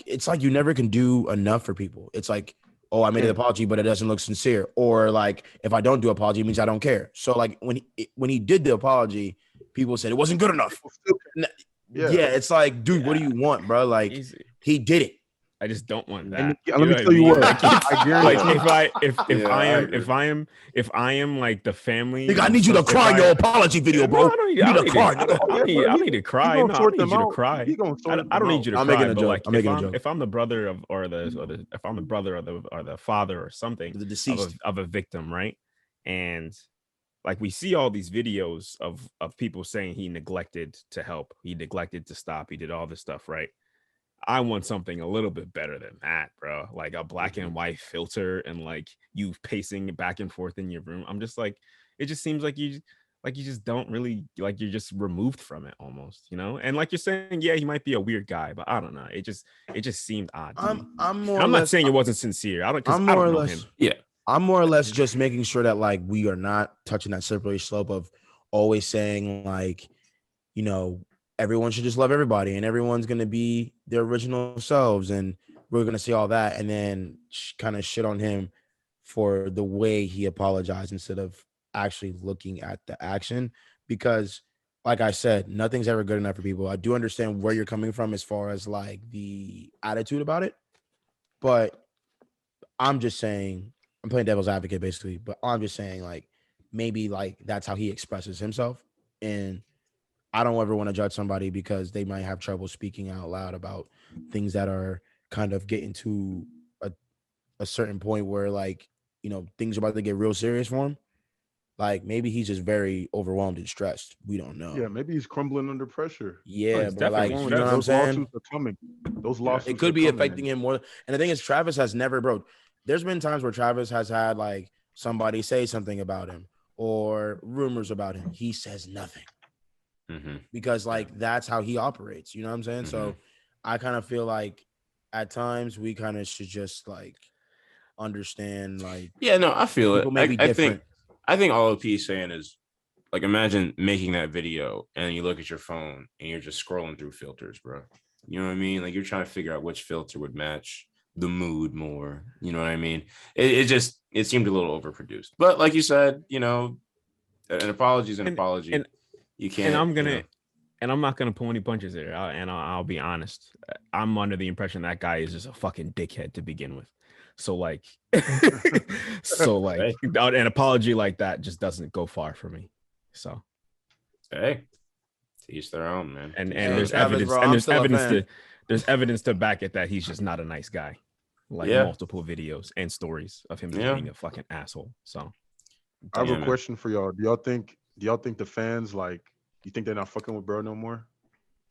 [SPEAKER 1] it's like you never can do enough for people. It's like, oh, I made an apology, but it doesn't look sincere. Or like if I don't do apology, it means I don't care. So like when he did the apology, people said it wasn't good enough. Yeah, it's like, dude, what do you want, bro? Like
[SPEAKER 5] easy.
[SPEAKER 1] he did it.
[SPEAKER 5] I just don't want that.
[SPEAKER 3] And let me tell you what. I guarantee.
[SPEAKER 5] Like if I am like the family,
[SPEAKER 1] Nigga, I need you to cry in your apology video, bro.
[SPEAKER 5] No,
[SPEAKER 1] you need to cry.
[SPEAKER 5] I don't need to cry. No, I don't need you to cry. I don't need you to cry. But like if I'm the brother of or if I'm the brother or the father or something,
[SPEAKER 1] the deceased
[SPEAKER 5] of a victim, right? And like we see all these videos of people saying he neglected to help, he neglected to stop, he did all this stuff, right? I want something a little bit better than that, bro. Like a black and white filter and like you pacing back and forth in your room. I'm just like, it just seems like you just don't really like, you're just removed from it almost, you know? And like you're saying, yeah, he might be a weird guy, but I don't know. It just seemed odd. I'm not saying it wasn't sincere. I don't know him.
[SPEAKER 2] Yeah.
[SPEAKER 1] I'm more or less just making sure that like we are not touching that slippery slope of always saying like, you know, everyone should just love everybody and everyone's going to be their original selves. And we're going to say all that and then kind of shit on him for the way he apologized instead of actually looking at the action. Because like I said, nothing's ever good enough for people. I do understand where you're coming from as far as like the attitude about it. But I'm just saying, I'm playing devil's advocate basically, but I'm just saying like, maybe like that's how he expresses himself. And I don't ever want to judge somebody because they might have trouble speaking out loud about things that are kind of getting to a certain point where like, you know, things are about to get real serious for him. Like maybe he's just very overwhelmed and stressed. We don't know.
[SPEAKER 3] Yeah, maybe he's crumbling under pressure.
[SPEAKER 1] Yeah, but like, you know what I'm saying?
[SPEAKER 3] Lawsuits are coming. Those lawsuits
[SPEAKER 1] it could be affecting him more. And the thing is, Travis has never, bro. There's been times where Travis has had like somebody say something about him or rumors about him. He says nothing. Because like that's how he operates, you know what I'm saying? So I kind of feel like at times we kind of should just like understand like,
[SPEAKER 2] yeah, no, I feel it. I think all OP is saying is like, imagine making that video and you look at your phone and you're just scrolling through filters, bro. You know what I mean? Like you're trying to figure out which filter would match the mood more. You know what I mean? It seemed a little overproduced, but like you said, you know, an apology is an apology. And you can't.
[SPEAKER 5] And I'm not gonna pull any punches there. I'll be honest. I'm under the impression that guy is just a fucking dickhead to begin with. So like, an apology like that just doesn't go far for me. So,
[SPEAKER 2] hey, to each their own, man.
[SPEAKER 5] And there's evidence. Bro, and there's evidence to back it that he's just not a nice guy. Like multiple videos and stories of him just being a fucking asshole. So,
[SPEAKER 3] I have a question for y'all. Do y'all think the fans like? You think they're not fucking with bro no more?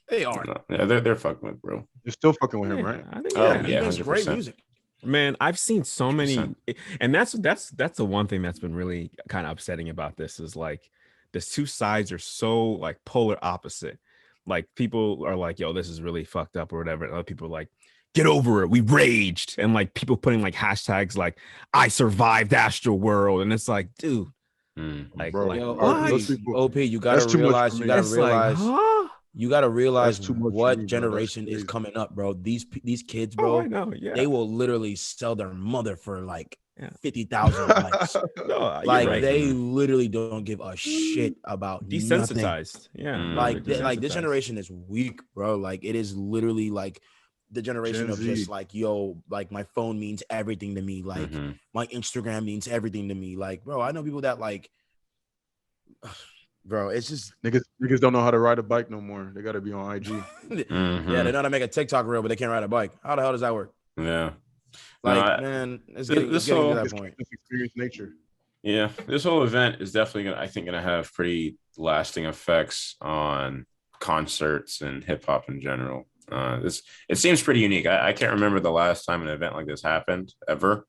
[SPEAKER 1] They are.
[SPEAKER 2] No, yeah, they're fucking with bro.
[SPEAKER 3] They're still fucking with him, right?
[SPEAKER 5] I think,
[SPEAKER 1] he makes great music.
[SPEAKER 5] Man, I've seen so many, and that's the one thing that's been really kind of upsetting about this is like the two sides are so like polar opposite. Like people are like, yo, this is really fucked up or whatever. And other people are like, get over it. We raged. And like people putting like hashtags like I survived Astroworld. And it's like, dude.
[SPEAKER 1] Like, bro, OP, you gotta realize, you gotta realize what generation is coming up, bro. These kids, bro, they will literally sell their mother for like 50,000 likes. They literally don't give a shit about
[SPEAKER 5] desensitized.
[SPEAKER 1] Nothing. Like this generation is weak, bro. Like it is literally like the generation of just like, yo, like my phone means everything to me. Like my Instagram means everything to me. Like, bro, I know people that like, bro, it's just
[SPEAKER 3] niggas don't know how to ride a bike no more. They got to be on IG.
[SPEAKER 1] Yeah, they know how to make a TikTok reel, but they can't ride a bike. How the hell does that work?
[SPEAKER 2] Yeah.
[SPEAKER 1] Like,
[SPEAKER 2] No,
[SPEAKER 1] man, it's
[SPEAKER 2] this
[SPEAKER 1] getting to
[SPEAKER 2] whole
[SPEAKER 1] that
[SPEAKER 3] It's
[SPEAKER 1] point.
[SPEAKER 3] experience nature.
[SPEAKER 2] yeah, this whole event is definitely gonna, I think, gonna have pretty lasting effects on concerts and hip hop in general. This it seems pretty unique. I can't remember the last time an event like this happened ever,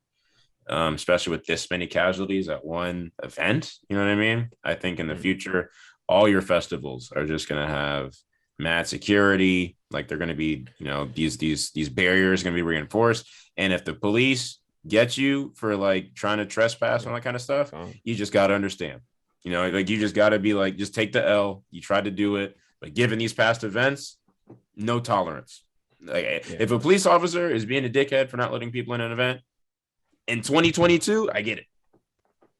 [SPEAKER 2] especially with this many casualties at one event. You know what I mean? I think in the future, all your festivals are just gonna have mad security. Like they're gonna be, these barriers gonna be reinforced. And if the police get you for like trying to trespass and all that kind of stuff, you just gotta understand. Like you just gotta be like, just take the L. You tried to do it, but given these past events, no tolerance. Like if a police officer is being a dickhead for not letting people in an event in 2022, I get it.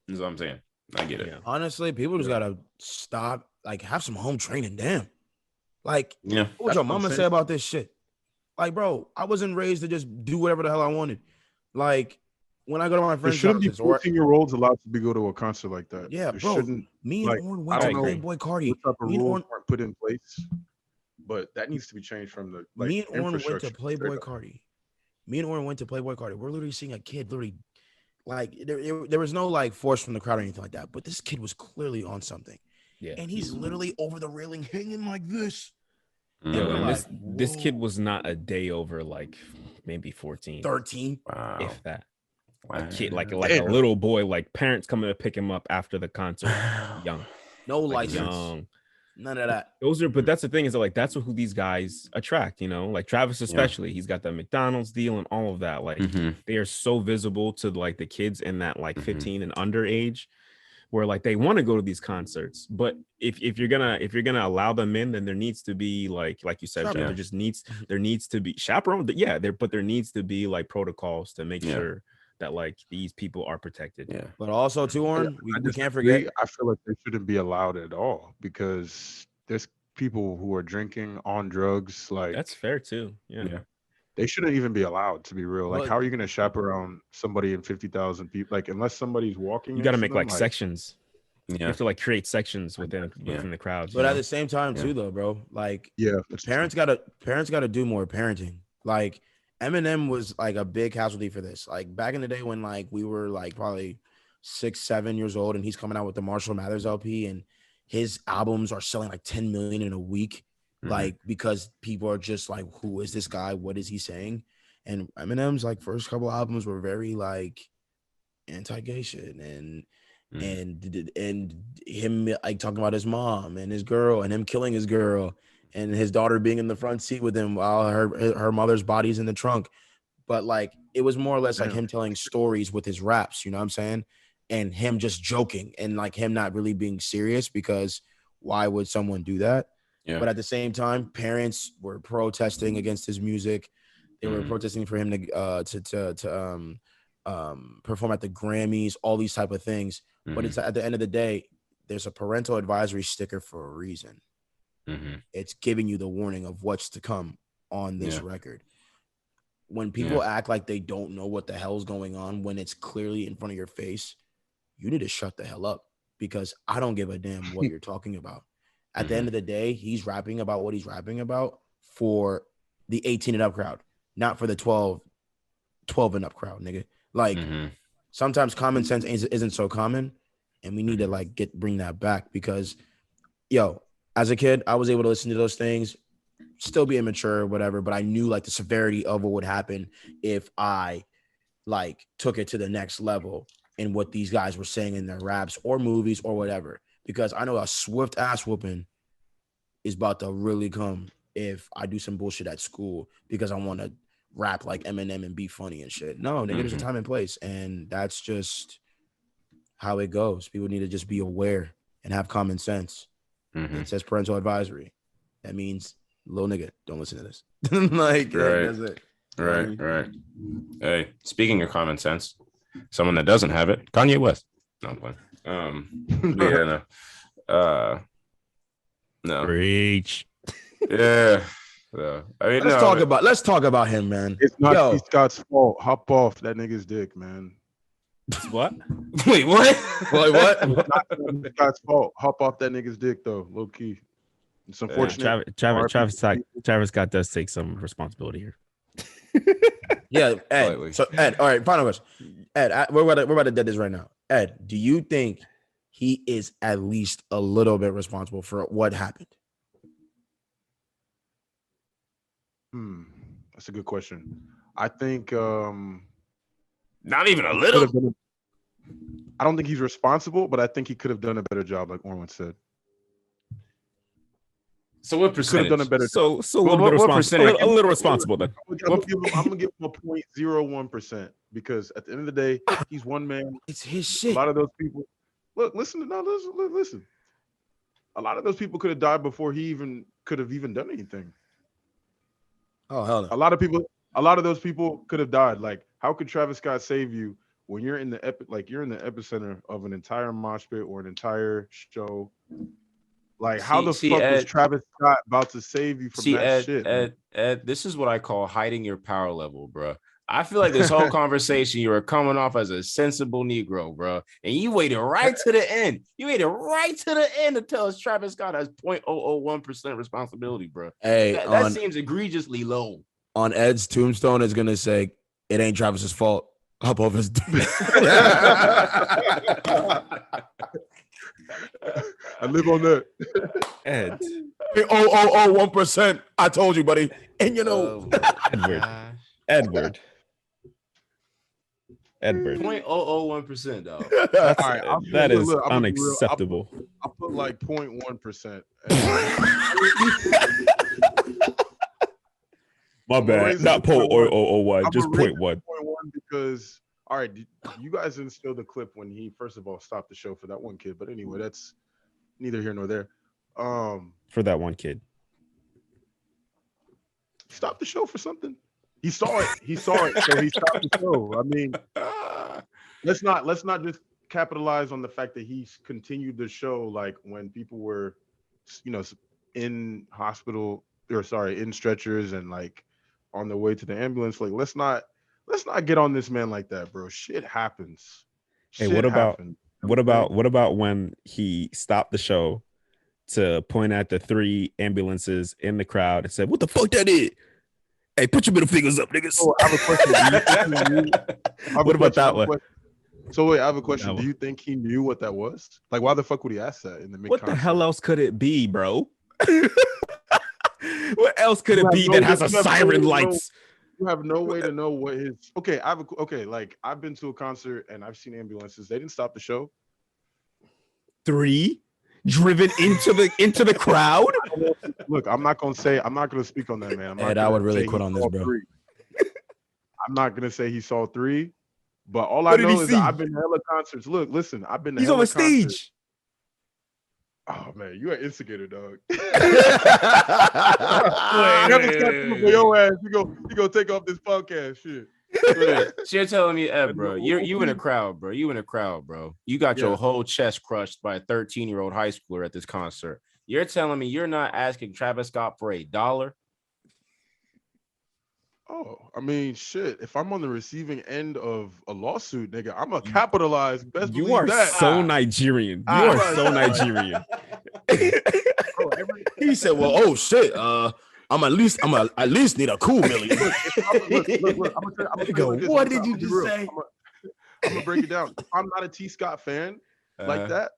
[SPEAKER 2] That's what I'm saying. I get it.
[SPEAKER 5] Yeah.
[SPEAKER 1] Honestly, people just gotta stop. Like, have some home training. Damn. Like,
[SPEAKER 2] Yeah.
[SPEAKER 1] what would your mama say about this shit? Like, bro, I wasn't raised to just do whatever the hell I wanted. Like, when I go to my
[SPEAKER 3] There
[SPEAKER 1] friend's
[SPEAKER 3] shouldn't be
[SPEAKER 1] houses, or
[SPEAKER 3] 14-year-olds allowed to go to a concert like that.
[SPEAKER 1] yeah,
[SPEAKER 3] There
[SPEAKER 1] bro.
[SPEAKER 3] shouldn't,
[SPEAKER 1] Me and
[SPEAKER 3] like,
[SPEAKER 1] Orn
[SPEAKER 3] I
[SPEAKER 1] went to
[SPEAKER 3] don't know
[SPEAKER 1] Playboy Cardi.
[SPEAKER 3] what type of
[SPEAKER 1] Me and
[SPEAKER 3] rules
[SPEAKER 1] Orn,
[SPEAKER 3] aren't put in place, but that needs to be changed from the
[SPEAKER 1] me and Orn went to
[SPEAKER 3] infrastructure.
[SPEAKER 1] Playboy Cardi. Me and Orn went to Playboy Cardi. We're literally seeing a kid literally, like, there was no like force from the crowd or anything like that, but this kid was clearly on something.
[SPEAKER 5] Yeah.
[SPEAKER 1] And he's literally over the railing hanging like this.
[SPEAKER 2] Mm.
[SPEAKER 5] Yo,
[SPEAKER 1] we're
[SPEAKER 5] and
[SPEAKER 1] like,
[SPEAKER 5] this kid
[SPEAKER 1] whoa.
[SPEAKER 5] was not a day over like maybe 14,
[SPEAKER 1] 13.
[SPEAKER 2] Wow.
[SPEAKER 5] if that.
[SPEAKER 2] Wow.
[SPEAKER 5] A kid, like a little boy, like parents coming to pick him up after the concert, young,
[SPEAKER 1] No
[SPEAKER 5] like
[SPEAKER 1] license.
[SPEAKER 5] young.
[SPEAKER 1] None of that.
[SPEAKER 5] But that's the thing is that, like, that's who these guys attract, like Travis, especially. He's got the McDonald's deal and all of that. Like, they are so visible to like the kids in that like 15 and under age, where like they want to go to these concerts. But if you're gonna allow them in, then there needs to be like you said, Jeff, there needs to be chaperone. But there needs to be like protocols to make sure that like these people are protected.
[SPEAKER 2] Yeah.
[SPEAKER 1] But also, too, Orn, we can't forget.
[SPEAKER 3] I feel like they shouldn't be allowed at all because there's people who are drinking on drugs. Like,
[SPEAKER 5] That's fair too. Yeah.
[SPEAKER 3] they shouldn't even be allowed, to be real. Like,
[SPEAKER 1] But-
[SPEAKER 3] how are you going to chaperone somebody in 50,000 people? Like, unless somebody's walking,
[SPEAKER 5] You got to
[SPEAKER 3] next
[SPEAKER 5] make
[SPEAKER 3] them,
[SPEAKER 5] like sections. You
[SPEAKER 2] Yeah.
[SPEAKER 5] have to like create sections within the crowds.
[SPEAKER 1] But at the same time, too, though, bro, like,
[SPEAKER 3] that's
[SPEAKER 1] parents gotta do more parenting. Like, Eminem was like a big casualty for this. Like, back in the day when like we were like probably 6, 7 years old, and he's coming out with the Marshall Mathers LP, and his albums are selling like 10 million in a week, like, because people are just like, who is this guy? What is he saying? And Eminem's like first couple albums were very like anti-gay shit, and him like talking about his mom and his girl and him killing his girl and his daughter being in the front seat with him while her mother's body's in the trunk. But like, it was more or less like him telling stories with his raps, you know what I'm saying? And him just joking and like him not really being serious, because why would someone do that?
[SPEAKER 2] Yeah.
[SPEAKER 1] But at the same time, parents were protesting against his music. They were protesting for him to perform at the Grammys, all these type of things. But it's at the end of the day, there's a parental advisory sticker for a reason. It's giving you the warning of what's to come on this record. When people act like they don't know what the hell's going on when it's clearly in front of your face, you need to shut the hell up, because I don't give a damn what you're talking about. At the end of the day, he's rapping about what he's rapping about for the 18 and up crowd, not for the 12 and up crowd, nigga. Like, sometimes common sense isn't so common, and we need to like bring that back, because as a kid, I was able to listen to those things, still be immature or whatever, but I knew like the severity of what would happen if I like took it to the next level in what these guys were saying in their raps or movies or whatever, because I know a swift ass whooping is about to really come if I do some bullshit at school because I want to rap like Eminem and be funny and shit. No, nigga, there's a time and place, and that's just how it goes. People need to just be aware and have common sense. It says parental advisory. That means, little nigga, don't listen to this. Like, that's it.
[SPEAKER 2] Right. Hey, speaking of common sense, someone that doesn't have it, Kanye West. No, I'm playing. No.
[SPEAKER 5] Preach.
[SPEAKER 2] Yeah. I mean,
[SPEAKER 1] let's talk about him, man.
[SPEAKER 3] It's not T. Scott's fault. Hop off that nigga's dick, man.
[SPEAKER 5] What?
[SPEAKER 2] Wait, what?
[SPEAKER 1] What?
[SPEAKER 3] It's not T. Scott's fault. Hop off that nigga's dick, though. Low key. It's unfortunate.
[SPEAKER 5] Travis Scott does take some responsibility here.
[SPEAKER 1] Yeah, Ed.
[SPEAKER 2] Slightly.
[SPEAKER 1] So Ed, all right, final question. Ed, we're about to dead this right now. Ed, do you think he is at least a little bit responsible for what happened?
[SPEAKER 3] That's a good question. I think
[SPEAKER 2] Not even a
[SPEAKER 3] he
[SPEAKER 2] little.
[SPEAKER 3] could have been. I don't think he's responsible, but I think he could have done a better job, like Orwin said.
[SPEAKER 2] So what
[SPEAKER 3] Could have
[SPEAKER 2] percentage?
[SPEAKER 3] done a better job.
[SPEAKER 5] So a little bit
[SPEAKER 2] what
[SPEAKER 5] responsible.
[SPEAKER 2] percentage?
[SPEAKER 5] A little responsible then.
[SPEAKER 3] I'm gonna give him a 0.01% because at the end of the day, he's one man.
[SPEAKER 1] It's his
[SPEAKER 3] A
[SPEAKER 1] shit.
[SPEAKER 3] lot of those people. Listen. A lot of those people could have died before he even could have even done anything.
[SPEAKER 1] Oh hell no.
[SPEAKER 3] A lot of those people could have died. Like, how could Travis Scott save you when you're in the you're in the epicenter of an entire mosh pit or an entire show? Like, how the fuck was Travis Scott about to save you from that shit?
[SPEAKER 2] Ed, this is what I call hiding your power level, bro. I feel like this whole conversation, you were coming off as a sensible Negro, bro. And you waited right to the end. You waited right to the end to tell us Travis Scott has 0.001% responsibility, bro.
[SPEAKER 1] Hey,
[SPEAKER 2] that seems egregiously low.
[SPEAKER 1] On Ed's tombstone, it's gonna say, "It ain't Travis's fault." Up off his.
[SPEAKER 3] I live on that.
[SPEAKER 5] Ed.
[SPEAKER 1] 0.0001%. I told you, buddy. And you know,
[SPEAKER 5] Edward.
[SPEAKER 2] 0.001%, dog.
[SPEAKER 5] That's,
[SPEAKER 3] all right,
[SPEAKER 5] that is
[SPEAKER 3] look,
[SPEAKER 5] unacceptable.
[SPEAKER 3] I'll put like 0.1%.
[SPEAKER 5] My bad. Not 0.001, just 0.1.
[SPEAKER 3] 0.1 because, all right, you guys didn't steal the clip when he first of all stopped the show for that one kid. But anyway, that's neither here nor there.
[SPEAKER 5] For that one kid.
[SPEAKER 3] Stop the show for something. He saw it, so he stopped the show. I mean, let's not just capitalize on the fact that he continued the show like when people were, in hospital in stretchers and like on the way to the ambulance. Like, let's not get on this man like that, bro. Shit happens.
[SPEAKER 5] Hey, what about when he stopped the show to point at the 3 ambulances in the crowd and said, "What the fuck that is? Hey, put your middle fingers up, niggas."
[SPEAKER 3] Oh, I have a question.
[SPEAKER 5] What about that one?
[SPEAKER 3] So wait, I have a question. Do you think he knew what that was? Like, why the fuck would he ask that in the mid-concert?
[SPEAKER 5] What the hell else could it be, bro? What else could it be that has a siren lights?
[SPEAKER 3] You have no way to know what his. Okay, like I've been to a concert and I've seen ambulances. They didn't stop the show.
[SPEAKER 5] 3 driven into the crowd.
[SPEAKER 3] Look, I'm not gonna speak on that, man.
[SPEAKER 1] Ed, I would really quit on this, bro.
[SPEAKER 3] 3. I'm not gonna say he saw 3, but all I know is that I've been to hella concerts. Look, listen, I've been to
[SPEAKER 5] He's on the stage.
[SPEAKER 3] Concerts. Oh man, you an instigator, dog. Your ass, you go take off this podcast shit.
[SPEAKER 2] So you're telling me, Ed, bro, you in a crowd, bro. You in a crowd, bro. You got your whole chest crushed by a 13-year-old high schooler at this concert. You're telling me you're not asking Travis Scott for $1?
[SPEAKER 3] Oh, I mean, shit. If I'm on the receiving end of a lawsuit, nigga, I'm a capitalized. Best
[SPEAKER 5] you are
[SPEAKER 3] that.
[SPEAKER 5] so Nigerian. You are so Nigerian.
[SPEAKER 1] He said, "Well, oh shit, I'm at least need a cool million."
[SPEAKER 3] Look,
[SPEAKER 1] what did you just say?
[SPEAKER 3] I'm gonna break it down. If I'm not a T. Scott fan like that,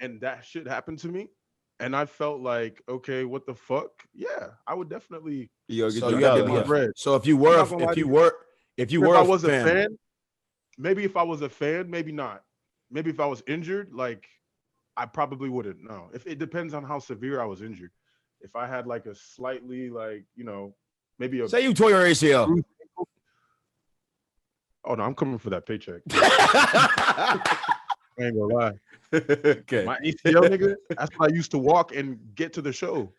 [SPEAKER 3] and that shit happened to me, and I felt like, okay, what the fuck? Yeah, I would definitely.
[SPEAKER 1] So if you were a fan,
[SPEAKER 3] maybe if I was a fan, maybe not. Maybe if I was injured, like I probably wouldn't. No, if it depends on how severe I was injured. If I had like a slightly maybe a
[SPEAKER 1] say you tore your ACL.
[SPEAKER 3] Oh no, I'm coming for that paycheck. I ain't gonna lie.
[SPEAKER 2] Okay.
[SPEAKER 3] My ACL, nigga, that's what I used to walk and get to the show.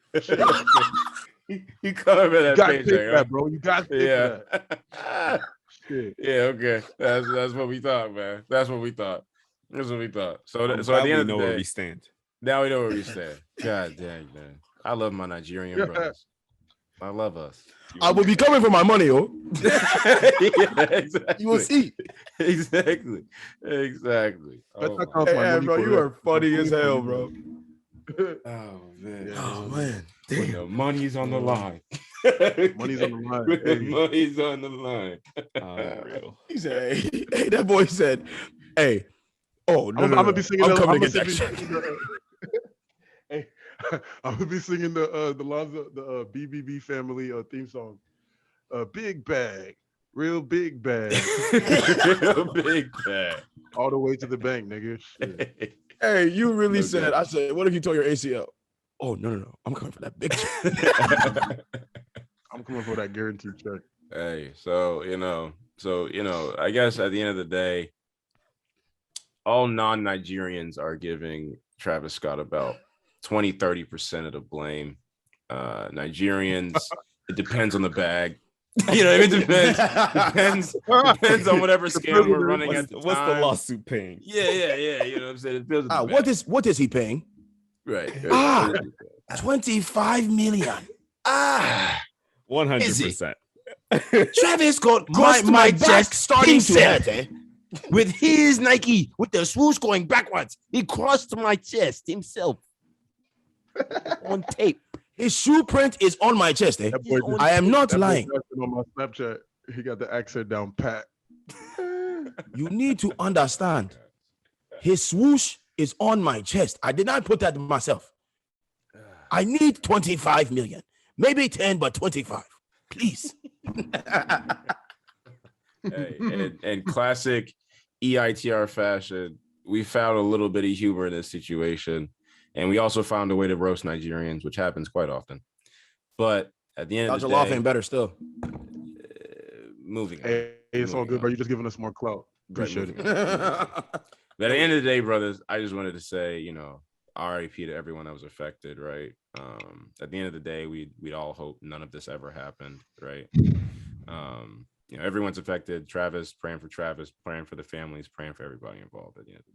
[SPEAKER 2] You coming for that paycheck,
[SPEAKER 3] that, bro. You got to pay for that. Shit.
[SPEAKER 2] Yeah, okay. That's what we thought, man. That's what we thought. So at the end of the day,
[SPEAKER 5] where we stand.
[SPEAKER 2] Now we know where we stand. God dang, man. I love my Nigerian brothers. I love us.
[SPEAKER 1] I will be coming for my money, yo.
[SPEAKER 2] Yeah, exactly.
[SPEAKER 1] You will see.
[SPEAKER 2] Exactly.
[SPEAKER 1] Hey, bro, you are funny as hell, bro.
[SPEAKER 2] Oh man.
[SPEAKER 1] Oh man.
[SPEAKER 2] When the money's on the line.
[SPEAKER 3] Money's on the line.
[SPEAKER 2] Hey.
[SPEAKER 3] Hey.
[SPEAKER 2] Money's on the line.
[SPEAKER 5] Unreal.
[SPEAKER 1] He said, hey, that boy said, hey, oh, no,
[SPEAKER 3] I'm gonna be singing.
[SPEAKER 1] I'm coming
[SPEAKER 3] I'm
[SPEAKER 1] to get
[SPEAKER 3] gonna
[SPEAKER 1] that
[SPEAKER 3] be
[SPEAKER 1] shit.
[SPEAKER 3] singing hey, I'm gonna be singing the Lonzo, the BBB family theme song. Big bag, real big bag,
[SPEAKER 2] Real big bag.
[SPEAKER 3] all the way to the bank, nigga. Shit.
[SPEAKER 1] Hey, you really
[SPEAKER 2] No
[SPEAKER 1] said,
[SPEAKER 2] good.
[SPEAKER 1] I said, what if you tore your ACL? Oh, no. I'm coming for that big check.
[SPEAKER 3] I'm coming for that guaranteed check.
[SPEAKER 2] Hey, so I guess at the end of the day, all non-Nigerians are giving Travis Scott about 20-30% of the blame. Nigerians, it depends on the bag. You know, it depends on whatever scam we're running at the time.
[SPEAKER 5] What's the lawsuit paying?
[SPEAKER 2] Yeah. You know what I'm saying? It depends on the bag.
[SPEAKER 1] what is he paying?
[SPEAKER 2] Right.
[SPEAKER 1] 25 million.
[SPEAKER 5] 100%.
[SPEAKER 2] Travis got
[SPEAKER 1] My back starting to hurt, eh?
[SPEAKER 2] with his Nike, with the swoosh going backwards. He crossed my chest himself on tape.
[SPEAKER 1] His shoe print is on my chest, eh?
[SPEAKER 3] That boy just-
[SPEAKER 1] I am not
[SPEAKER 3] that boy
[SPEAKER 1] lying.
[SPEAKER 3] just on my Snapchat, he got the accent down pat.
[SPEAKER 1] You need to understand. His swoosh is on my chest. I did not put that myself. I need 25 million. Maybe 10, but 25. Please.
[SPEAKER 2] Hey, and classic EITR fashion, we found a little bit of humor in this situation. And we also found a way to roast Nigerians, which happens quite often. But at the end of the
[SPEAKER 1] Dr. Love
[SPEAKER 2] day,
[SPEAKER 1] ain't better still.
[SPEAKER 2] moving on.
[SPEAKER 3] Hey, it's all
[SPEAKER 2] Moving
[SPEAKER 3] good,
[SPEAKER 2] on.
[SPEAKER 3] bro. You're just giving us more clout.
[SPEAKER 2] Right,
[SPEAKER 3] Appreciate it.
[SPEAKER 2] moving on. But at the end of the day, brothers, I just wanted to say, RIP to everyone that was affected, right? At the end of the day, we'd all hope none of this ever happened, right? Everyone's affected. Travis, praying for the families, praying for everybody involved at the end of the day.